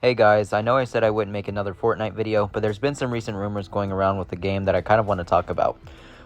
Hey guys, I know I said I wouldn't make another Fortnite video, but there's been some recent rumors going around with the game that I kind of want to talk about.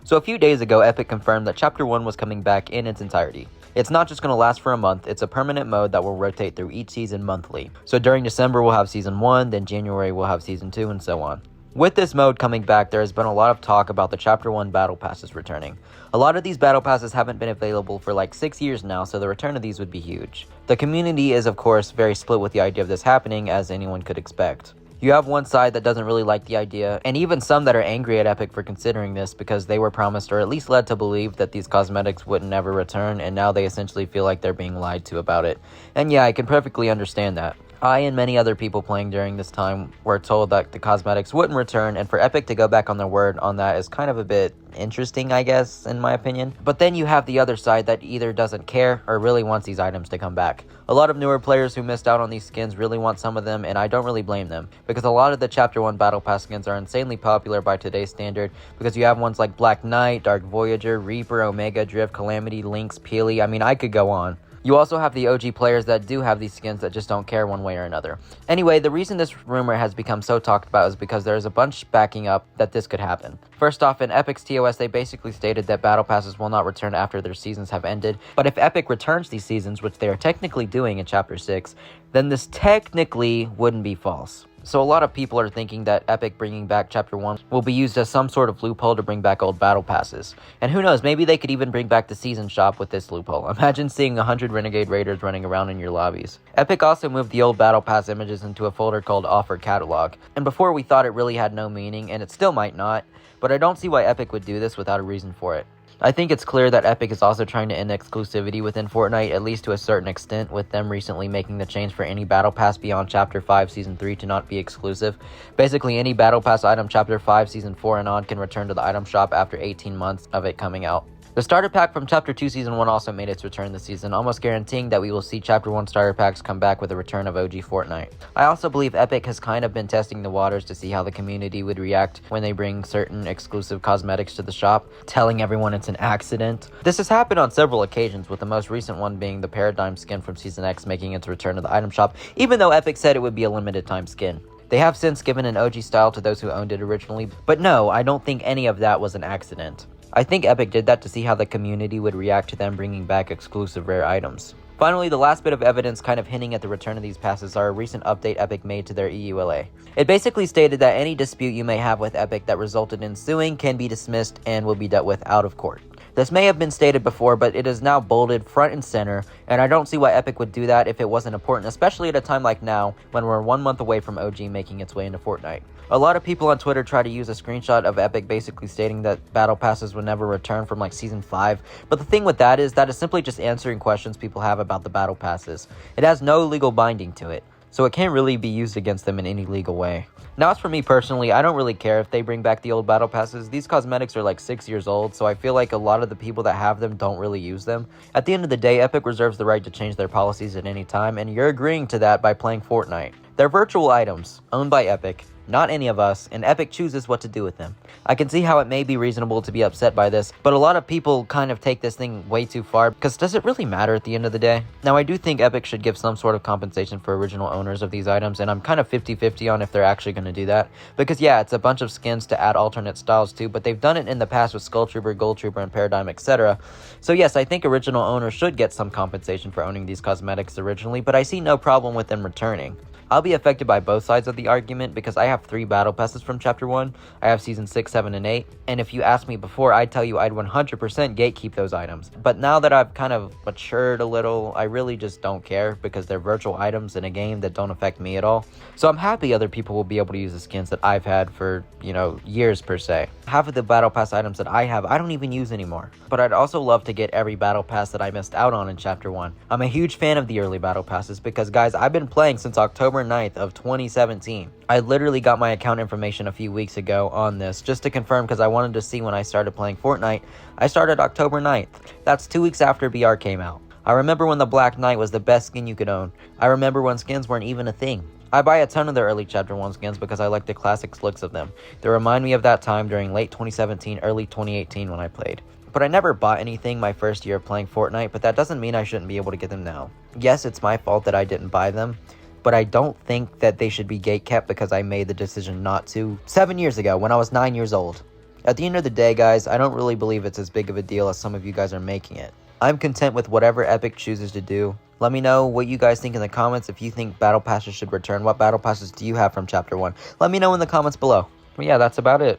So a few days ago, Epic confirmed that Chapter 1 was coming back in its entirety. It's not just going to last for a month, it's a permanent mode that will rotate through each season monthly. So during December we'll have Season 1, then January we'll have Season 2, and so on. With this mode coming back, there has been a lot of talk about the Chapter 1 Battle Passes returning. A lot of these Battle Passes haven't been available for like 6 years now, so the return of these would be huge. The community is of course very split with the idea of this happening, as anyone could expect. You have one side that doesn't really like the idea, and even some that are angry at Epic for considering this because they were promised or at least led to believe that these cosmetics wouldn't ever return, and now they essentially feel like they're being lied to about it. And yeah, I can perfectly understand that. I and many other people playing during this time were told that the cosmetics wouldn't return, and for Epic to go back on their word on that is kind of a bit interesting, I guess, in my opinion. But then you have the other side that either doesn't care or really wants these items to come back. A lot of newer players who missed out on these skins really want some of them, and I don't really blame them, because a lot of the Chapter 1 Battle Pass skins are insanely popular by today's standard, because you have ones like Black Knight, Dark Voyager, Reaper, Omega, Drift, Calamity, Lynx, Peely. I mean, I could go on. You also have the OG players that do have these skins that just don't care one way or another. Anyway, the reason this rumor has become so talked about is because there is a bunch backing up that this could happen. First off, in Epic's TOS, they basically stated that Battle Passes will not return after their seasons have ended, but if Epic returns these seasons, which they are technically doing in Chapter 6, then this technically wouldn't be false. So a lot of people are thinking that Epic bringing back Chapter 1 will be used as some sort of loophole to bring back old Battle Passes. And who knows, maybe they could even bring back the Season Shop with this loophole. Imagine seeing 100 Renegade Raiders running around in your lobbies. Epic also moved the old Battle Pass images into a folder called Offer Catalog. And before we thought it really had no meaning, and it still might not, but I don't see why Epic would do this without a reason for it. I think it's clear that Epic is also trying to end exclusivity within Fortnite, at least to a certain extent, with them recently making the change for any Battle Pass beyond Chapter 5 Season 3 to not be exclusive. Basically, any Battle Pass item Chapter 5 Season 4 and on can return to the item shop after 18 months of it coming out. The starter pack from Chapter 2 Season 1 also made its return this season, almost guaranteeing that we will see Chapter 1 starter packs come back with the return of OG Fortnite. I also believe Epic has kind of been testing the waters to see how the community would react when they bring certain exclusive cosmetics to the shop, telling everyone it's an accident. This has happened on several occasions, with the most recent one being the Paradigm skin from Season X making its return to the item shop, even though Epic said it would be a limited time skin. They have since given an OG style to those who owned it originally, but no, I don't think any of that was an accident. I think Epic did that to see how the community would react to them bringing back exclusive rare items. Finally, the last bit of evidence kind of hinting at the return of these passes are a recent update Epic made to their EULA. It basically stated that any dispute you may have with Epic that resulted in suing can be dismissed and will be dealt with out of court. This may have been stated before, but it is now bolded front and center, and I don't see why Epic would do that if it wasn't important, especially at a time like now, when we're 1 month away from OG making its way into Fortnite. A lot of people on Twitter try to use a screenshot of Epic basically stating that Battle Passes would never return from like Season 5, but the thing with that is simply just answering questions people have about the Battle Passes. It has no legal binding to it, so it can't really be used against them in any legal way. Now, as for me personally, I don't really care if they bring back the old Battle Passes. These cosmetics are like 6 years old, so I feel like a lot of the people that have them don't really use them. At the end of the day, Epic reserves the right to change their policies at any time, and you're agreeing to that by playing Fortnite. They're virtual items, owned by Epic, not any of us, and Epic chooses what to do with them. I can see how it may be reasonable to be upset by this, but a lot of people kind of take this thing way too far, because does it really matter at the end of the day? Now, I do think Epic should give some sort of compensation for original owners of these items, and I'm kind of 50-50 on if they're actually going to do that, because yeah, it's a bunch of skins to add alternate styles to, but they've done it in the past with Skull Trooper, Gold Trooper, and Paradigm, etc. So yes, I think original owners should get some compensation for owning these cosmetics originally, but I see no problem with them returning. I'll be affected by both sides of the argument because I have 3 Battle Passes from Chapter 1, I have Season 6, 7, and 8, and if you asked me before, I'd tell you I'd 100% gatekeep those items. But now that I've kind of matured a little, I really just don't care because they're virtual items in a game that don't affect me at all. So I'm happy other people will be able to use the skins that I've had for, years per se. Half of the Battle Pass items that I have, I don't even use anymore. But I'd also love to get every Battle Pass that I missed out on in Chapter 1. I'm a huge fan of the early Battle Passes because, guys, I've been playing since October 9th of 2017. I literally got my account information a few weeks ago on this just to confirm because I wanted to see when I started playing Fortnite. I started October 9th. That's 2 weeks after BR came out. I remember when the Black Knight was the best skin you could own. I remember when skins weren't even a thing. I buy a ton of the early Chapter 1 skins because I like the classic looks of them. They remind me of that time during late 2017, early 2018 when I played. But I never bought anything my first year of playing Fortnite, but that doesn't mean I shouldn't be able to get them now. Yes, it's my fault that I didn't buy them, but I don't think that they should be gatekept because I made the decision not to 7 years ago when I was 9 years old. At the end of the day, guys, I don't really believe it's as big of a deal as some of you guys are making it. I'm content with whatever Epic chooses to do. Let me know what you guys think in the comments. If you think battle passes should return, what battle passes do you have from Chapter 1? Let me know in the comments below. But yeah, that's about it.